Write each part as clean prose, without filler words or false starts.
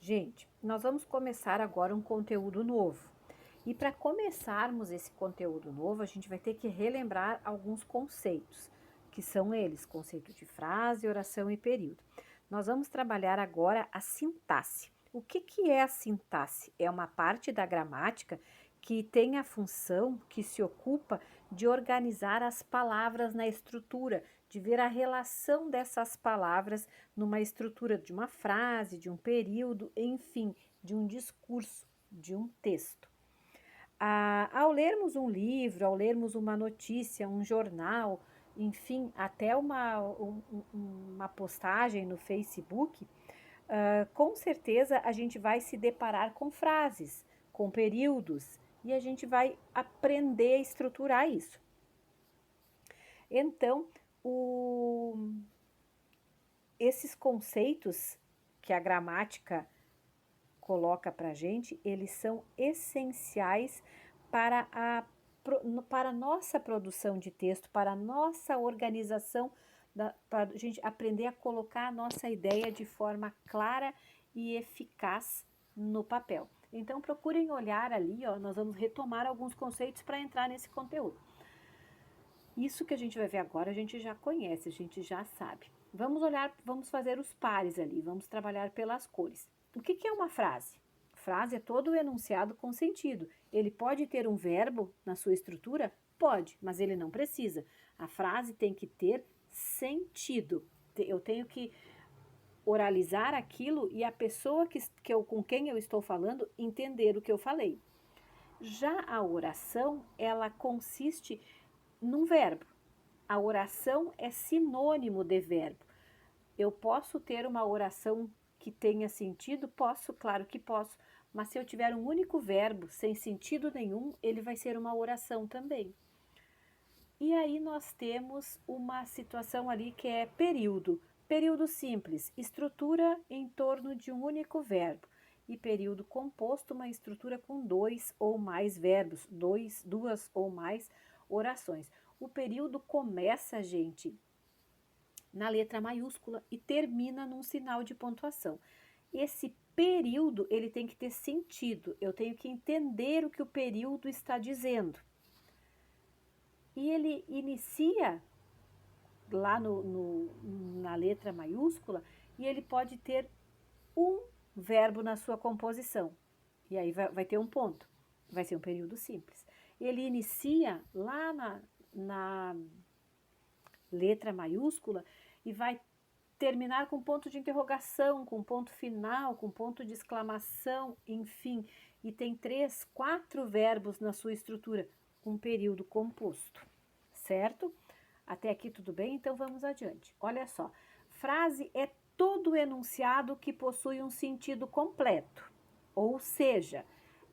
Gente, nós vamos começar agora um conteúdo novo. E para começarmos esse conteúdo novo, a gente vai ter que relembrar alguns conceitos, que são eles: conceito de frase, oração e período. Nós vamos trabalhar agora a sintaxe. O que é a sintaxe? É uma parte da gramática que tem a função, que se ocupa de organizar as palavras na estrutura, de ver a relação dessas palavras numa estrutura de uma frase, de um período, enfim, de um discurso, de um texto. Ao lermos um livro, ao lermos uma notícia, um jornal, enfim, até uma postagem no Facebook, com certeza a gente vai se deparar com frases, com períodos, e a gente vai aprender a estruturar isso. Então, esses conceitos que a gramática coloca para a gente, eles são essenciais para para a nossa produção de texto, para a nossa organização, para a gente aprender a colocar a nossa ideia de forma clara e eficaz no papel. Então procurem olhar ali, ó, nós vamos retomar alguns conceitos para entrar nesse conteúdo. Isso que a gente vai ver agora, a gente já conhece, a gente já sabe. Vamos olhar, vamos fazer os pares ali, vamos trabalhar pelas cores. O que é uma frase? Frase é todo o enunciado com sentido. Ele pode ter um verbo na sua estrutura? Pode, mas ele não precisa. A frase tem que ter sentido. Eu tenho que oralizar aquilo e a pessoa com quem eu estou falando entender o que eu falei. Já a oração, ela consiste num verbo. A oração é sinônimo de verbo. Eu posso ter uma oração que tenha sentido? Posso, claro que posso. Mas se eu tiver um único verbo sem sentido nenhum, ele vai ser uma oração também. E aí nós temos uma situação ali que é período. Período simples, estrutura em torno de um único verbo. E período composto, uma estrutura com dois ou mais verbos, duas ou mais orações. O período começa, gente, na letra maiúscula e termina num sinal de pontuação. Esse período, ele tem que ter sentido, eu tenho que entender o que o período está dizendo. E ele inicia lá na letra maiúscula e ele pode ter um verbo na sua composição. E aí vai ter um ponto, vai ser um período simples. Ele inicia lá na letra maiúscula e vai terminar com ponto de interrogação, com ponto final, com ponto de exclamação, enfim. E tem 3, 4 verbos na sua estrutura, um período composto, certo? Até aqui tudo bem? Então vamos adiante. Olha só, frase é todo enunciado que possui um sentido completo, ou seja,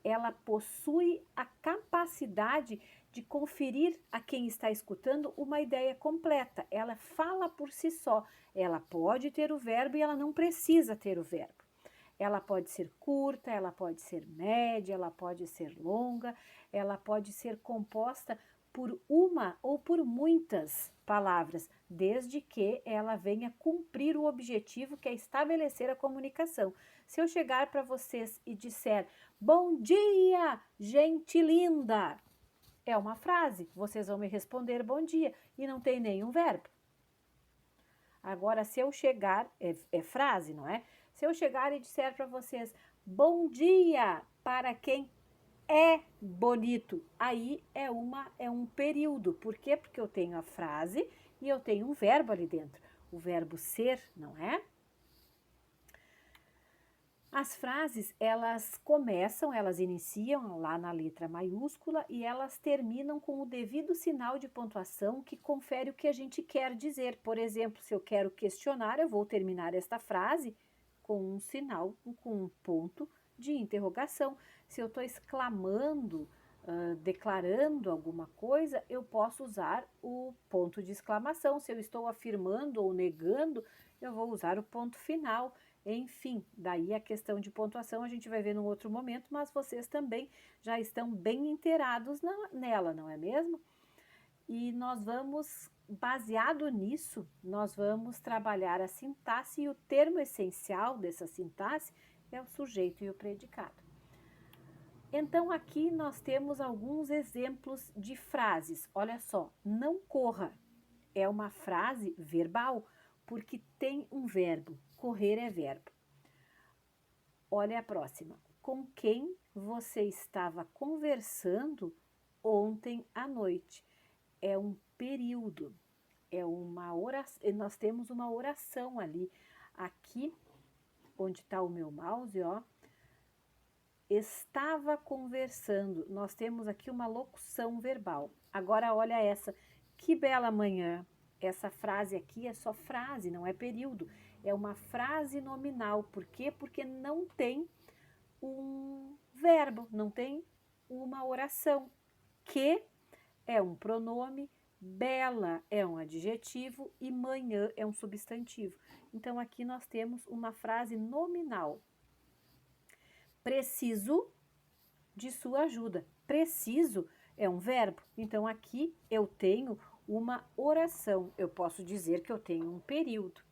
ela possui a capacidade de conferir a quem está escutando uma ideia completa. Ela fala por si só. Ela pode ter o verbo e ela não precisa ter o verbo. Ela pode ser curta, ela pode ser média, ela pode ser longa, ela pode ser composta por uma ou por muitas palavras, desde que ela venha cumprir o objetivo que é estabelecer a comunicação. Se eu chegar para vocês e disser bom dia, gente linda, é uma frase, vocês vão me responder bom dia e não tem nenhum verbo. Agora, se eu chegar, é frase, não é? Se eu chegar e disser para vocês bom dia para quem é bonito, aí é um período. Por quê? Porque eu tenho a frase e eu tenho um verbo ali dentro. O verbo ser, não é? As frases, elas começam, elas iniciam lá na letra maiúscula e elas terminam com o devido sinal de pontuação que confere o que a gente quer dizer. Por exemplo, se eu quero questionar, eu vou terminar esta frase com um sinal, com um ponto de interrogação. Se eu estou exclamando, declarando alguma coisa, eu posso usar o ponto de exclamação. Se eu estou afirmando ou negando, eu vou usar o ponto final. Enfim, daí a questão de pontuação a gente vai ver num outro momento, mas vocês também já estão bem inteirados nela, não é mesmo? E nós vamos, baseado nisso, nós vamos trabalhar a sintaxe e o termo essencial dessa sintaxe é o sujeito e o predicado. Então, aqui nós temos alguns exemplos de frases. Olha só, não corra é uma frase verbal porque tem um verbo. Correr é verbo. Olha a próxima. Com quem você estava conversando ontem à noite? É um período, é uma oração. Nós temos uma oração ali. Aqui, onde está o meu mouse, ó. Estava conversando. Nós temos aqui uma locução verbal. Agora, olha essa. Que bela manhã. Essa frase aqui é só frase, não é período. É uma frase nominal. Por quê? Porque não tem um verbo, não tem uma oração. Que é um pronome, bela é um adjetivo e manhã é um substantivo. Então, aqui nós temos uma frase nominal. Preciso de sua ajuda. Preciso é um verbo. Então, aqui eu tenho uma oração. Eu posso dizer que eu tenho um período.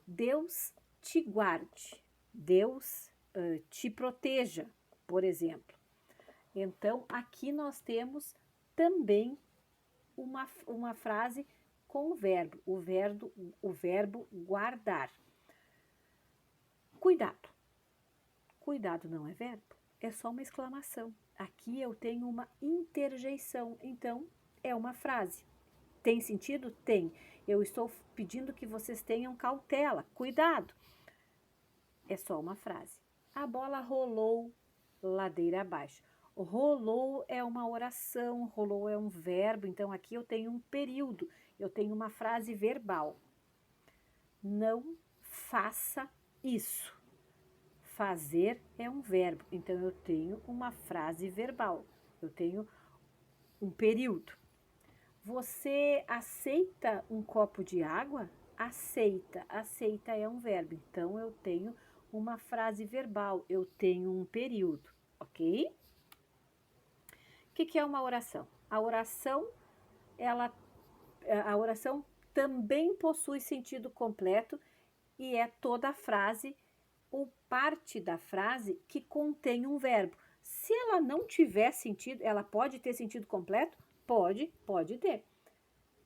Deus te guarde. Deus te proteja, por exemplo. Então, aqui nós temos também uma frase com o verbo guardar. Cuidado. Cuidado não é verbo, é só uma exclamação. Aqui eu tenho uma interjeição, então é uma frase. Tem sentido? Tem. Eu estou pedindo que vocês tenham cautela, cuidado. É só uma frase. A bola rolou ladeira abaixo. Rolou é uma oração, rolou é um verbo, então aqui eu tenho um período, eu tenho uma frase verbal. Não faça isso. Fazer é um verbo, então eu tenho uma frase verbal, eu tenho um período. Você aceita um copo de água? Aceita. Aceita é um verbo, então eu tenho uma frase verbal, eu tenho um período, ok? O que é uma oração? A oração também possui sentido completo e é toda a frase ou parte da frase que contém um verbo. Se ela não tiver sentido, ela pode ter sentido completo? Pode ter.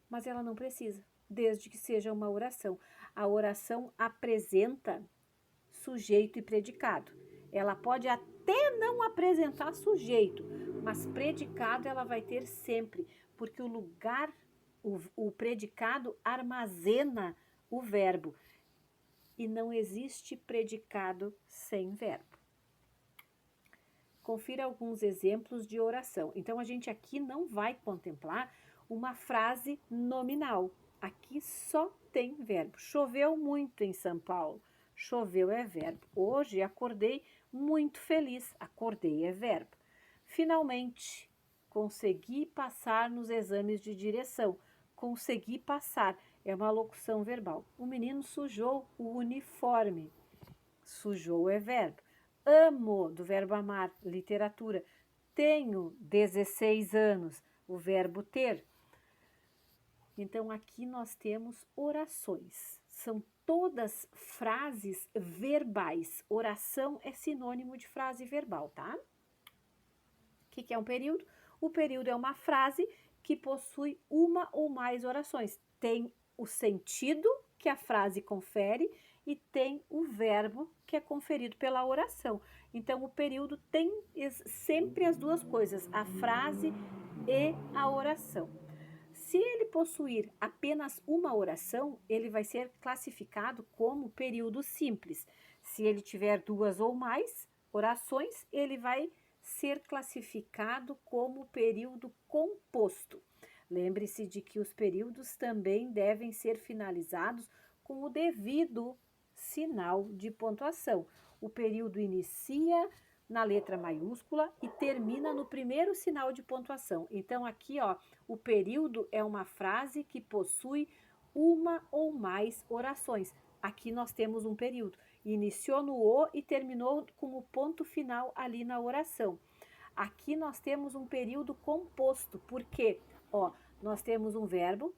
Mas ela não precisa, desde que seja uma oração. A oração apresenta sujeito e predicado. Ela pode até não apresentar sujeito, mas predicado ela vai ter sempre, porque o predicado armazena o verbo. E não existe predicado sem verbo. Confira alguns exemplos de oração. Então, a gente aqui não vai contemplar uma frase nominal. Aqui só tem verbo. Choveu muito em São Paulo. Choveu é verbo. Hoje acordei muito feliz. Acordei é verbo. Finalmente, consegui passar nos exames de direção. Consegui passar é uma locução verbal. O menino sujou o uniforme. Sujou é verbo. Amo, do verbo amar, literatura. Tenho 16 anos, o verbo ter. Então, aqui nós temos orações. São todas frases verbais. Oração é sinônimo de frase verbal, tá? O que é um período? O período é uma frase que possui uma ou mais orações. Tem o sentido que a frase confere e tem o verbo que é conferido pela oração. Então, o período tem sempre as duas coisas, a frase e a oração. Se ele possuir apenas uma oração, ele vai ser classificado como período simples. Se ele tiver duas ou mais orações, ele vai ser classificado como período composto. Lembre-se de que os períodos também devem ser finalizados com o devido sinal de pontuação. O período inicia na letra maiúscula e termina no primeiro sinal de pontuação. Então, aqui, ó, o período é uma frase que possui uma ou mais orações. Aqui nós temos um período. Iniciou no o e terminou com o ponto final ali na oração. Aqui nós temos um período composto, porque, ó, nós temos um verbo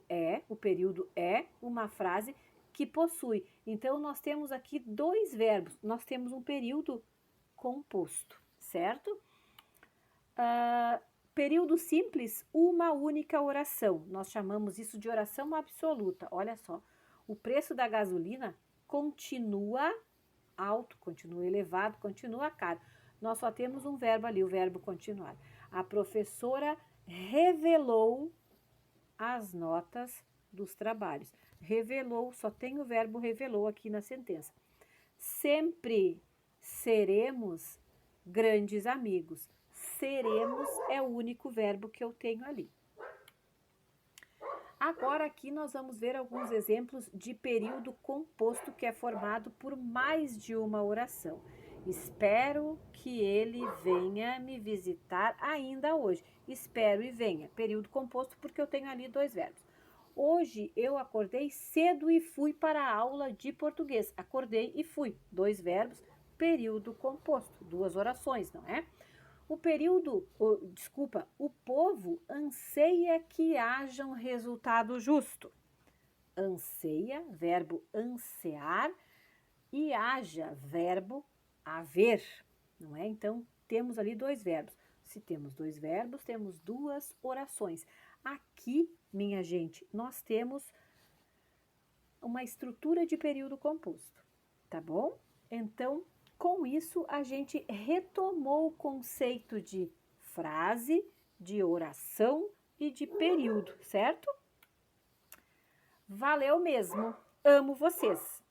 é, o período é uma frase que possui. Então, nós temos aqui dois verbos. Nós temos um período composto, certo? Período simples, uma única oração. Nós chamamos isso de oração absoluta. Olha só, o preço da gasolina continua alto, continua elevado, continua caro. Nós só temos um verbo ali, o verbo continuar. A professora revelou as notas dos trabalhos. Revelou, só tem o verbo revelou aqui na sentença. Sempre seremos grandes amigos. Seremos é o único verbo que eu tenho ali. Agora aqui nós vamos ver alguns exemplos de período composto que é formado por mais de uma oração. Espero que ele venha me visitar ainda hoje. Espero e venha. Período composto porque eu tenho ali dois verbos. Hoje eu acordei cedo e fui para a aula de português. Acordei e fui. Dois verbos, período composto. Duas orações, não é? O povo anseia que haja um resultado justo. Anseia, verbo ansear, e haja, verbo haver, não é? Então, temos ali dois verbos. Se temos dois verbos, temos duas orações. Aqui, minha gente, nós temos uma estrutura de período composto, tá bom? Então, com isso, a gente retomou o conceito de frase, de oração e de período, certo? Valeu mesmo! Amo vocês!